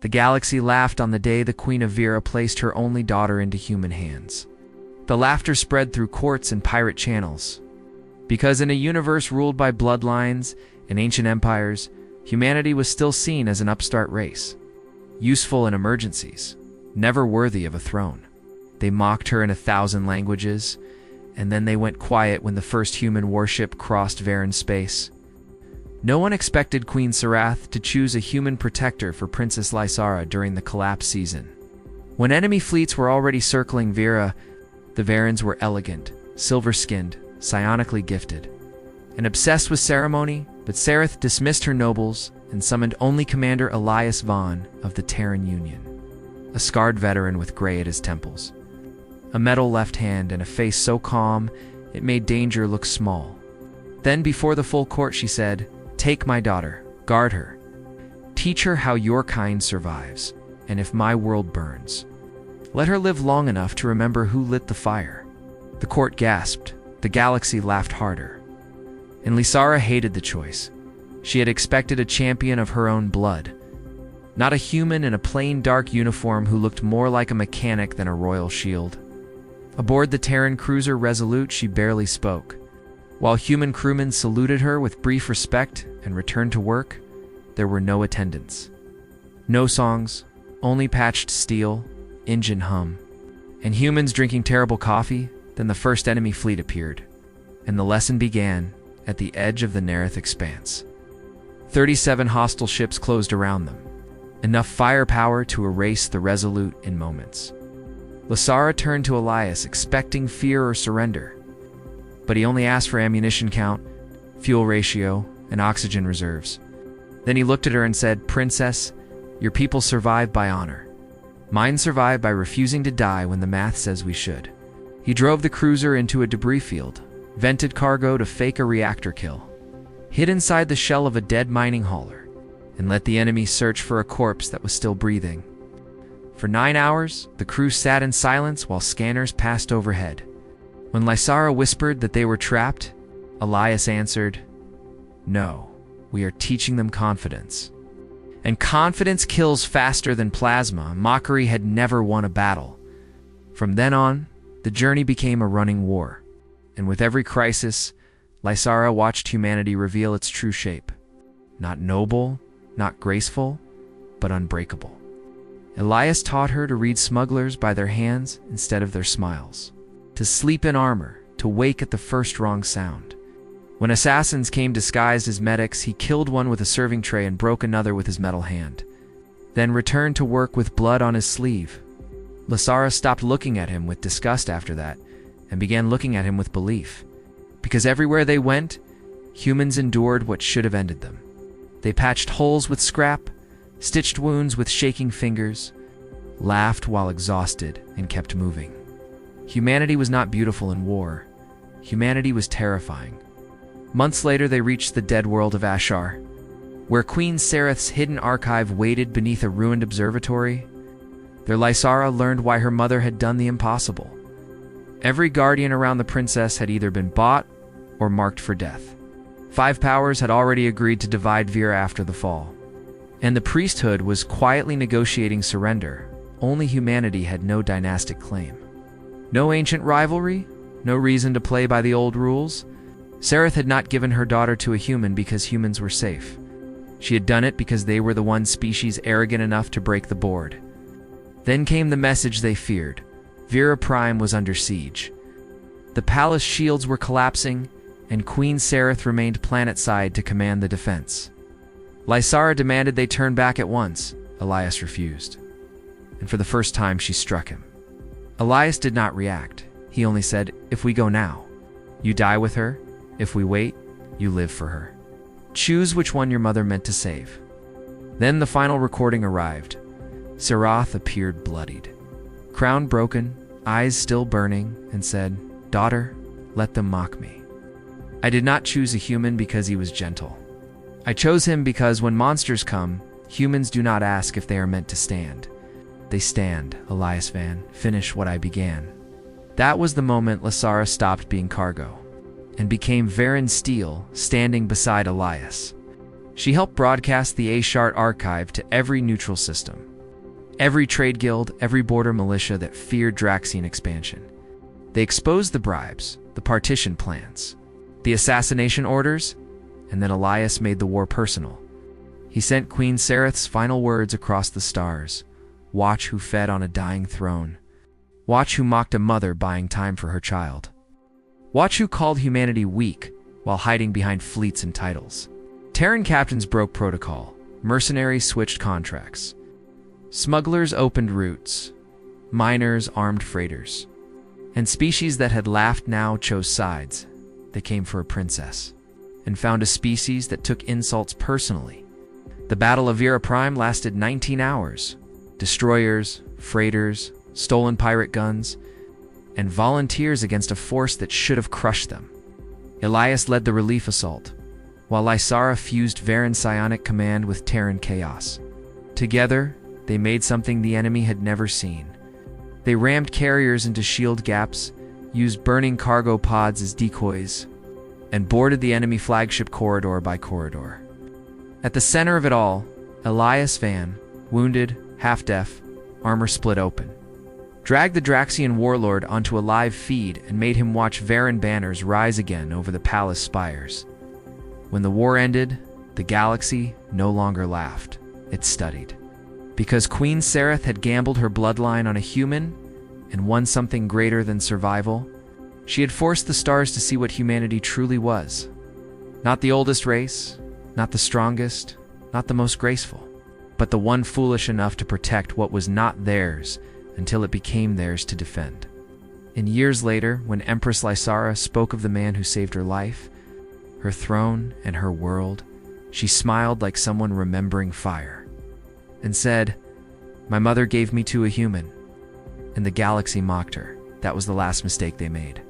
The galaxy laughed on the day the Queen of Veyra placed her only daughter into human hands. The laughter spread through courts and pirate channels. Because in a universe ruled by bloodlines and ancient empires, humanity was still seen as an upstart race, useful in emergencies, never worthy of a throne. They mocked her in 1,000 languages, and then they went quiet when the first human warship crossed Veyran space. No one expected Queen Sarath to choose a human protector for Princess Lyssara during the collapse season. When enemy fleets were already circling Veyra, the Veyrans were elegant, silver-skinned, psionically gifted, and obsessed with ceremony, but Sarath dismissed her nobles and summoned only Commander Elias Vann of the Terran Union, a scarred veteran with gray at his temples, a metal left hand and a face so calm it made danger look small. Then before the full court she said, "Take my daughter, guard her. Teach her how your kind survives, and if my world burns, let her live long enough to remember who lit the fire." The court gasped, the galaxy laughed harder. And Lyssara hated the choice. She had expected a champion of her own blood, not a human in a plain dark uniform who looked more like a mechanic than a royal shield. Aboard the Terran cruiser Resolute, she barely spoke. While human crewmen saluted her with brief respect and returned to work, there were no attendants. No songs, only patched steel, engine hum, and humans drinking terrible coffee. Then the first enemy fleet appeared, and the lesson began at the edge of the Narith expanse. 37 hostile ships closed around them, enough firepower to erase the Resolute in moments. Lyssara turned to Elias, expecting fear or surrender, but he only asked for ammunition count, fuel ratio, and oxygen reserves. Then he looked at her and said, "Princess, your people survived by honor. Mine survived by refusing to die when the math says we should." He drove the cruiser into a debris field, vented cargo to fake a reactor kill, hid inside the shell of a dead mining hauler, and let the enemy search for a corpse that was still breathing. For 9 hours, the crew sat in silence while scanners passed overhead. When Lyssara whispered that they were trapped, Elias answered, "No, we are teaching them confidence. And confidence kills faster than plasma. Mockery had never won a battle." From then on, the journey became a running war. And with every crisis, Lyssara watched humanity reveal its true shape. Not noble, not graceful, but unbreakable. Elias taught her to read smugglers by their hands instead of their smiles, to sleep in armor, to wake at the first wrong sound. When assassins came disguised as medics, he killed one with a serving tray and broke another with his metal hand, then returned to work with blood on his sleeve. Lyssara stopped looking at him with disgust after that, and began looking at him with belief. Because everywhere they went, humans endured what should have ended them. They patched holes with scrap, stitched wounds with shaking fingers, laughed while exhausted, and kept moving. Humanity was not beautiful in war. Humanity was terrifying. Months later, they reached the dead world of Ashar, where Queen Sarath's hidden archive waited beneath a ruined observatory. There Lyssara learned why her mother had done the impossible. Every guardian around the princess had either been bought or marked for death. 5 powers had already agreed to divide Veyra after the fall, and the priesthood was quietly negotiating surrender. Only humanity had no dynastic claim. No ancient rivalry, no reason to play by the old rules. Sarath had not given her daughter to a human because humans were safe. She had done it because they were the one species arrogant enough to break the board. Then came the message they feared. Veyra Prime was under siege. The palace shields were collapsing, and Queen Sarath remained planetside to command the defense. Lyssara demanded they turn back at once. Elias refused, and for the first time she struck him. Elias did not react. He only said, "If we go now, you die with her. If we wait, you live for her. Choose which one your mother meant to save." Then the final recording arrived. Sarath appeared bloodied, crown broken, eyes still burning, and said, "Daughter, let them mock me. I did not choose a human because he was gentle. I chose him because when monsters come, humans do not ask if they are meant to stand. They stand, Elias Vann, finish what I began." That was the moment Lyssara stopped being cargo and became Veyran steel, standing beside Elias. She helped broadcast the A-Shart archive to every neutral system, every trade guild, every border militia that feared Draxian expansion. They exposed the bribes, the partition plans, the assassination orders, and then Elias made the war personal. He sent Queen Sarath's final words across the stars. Watch who fed on a dying throne. Watch who mocked a mother buying time for her child. Watch who called humanity weak while hiding behind fleets and titles. Terran captains broke protocol. Mercenaries switched contracts. Smugglers opened routes. Miners armed freighters. And species that had laughed now chose sides. They came for a princess, and found a species that took insults personally. The Battle of Veyra Prime lasted 19 hours. Destroyers, freighters, stolen pirate guns, and volunteers against a force that should have crushed them. Elias led the relief assault, while Lyssara fused Veyran psionic command with Terran chaos. Together, they made something the enemy had never seen. They rammed carriers into shield gaps, used burning cargo pods as decoys, and boarded the enemy flagship corridor by corridor. At the center of it all, Elias Vann, wounded, half-deaf, armor split open, dragged the Draxian warlord onto a live feed and made him watch Veyran banners rise again over the palace spires. When the war ended, the galaxy no longer laughed, it studied. Because Queen Sarath had gambled her bloodline on a human and won something greater than survival, she had forced the stars to see what humanity truly was. Not the oldest race, not the strongest, not the most graceful, but the one foolish enough to protect what was not theirs until it became theirs to defend. And years later, when Empress Lyssara spoke of the man who saved her life, her throne, and her world, she smiled like someone remembering fire, and said, "My mother gave me to a human." And the galaxy mocked her. That was the last mistake they made.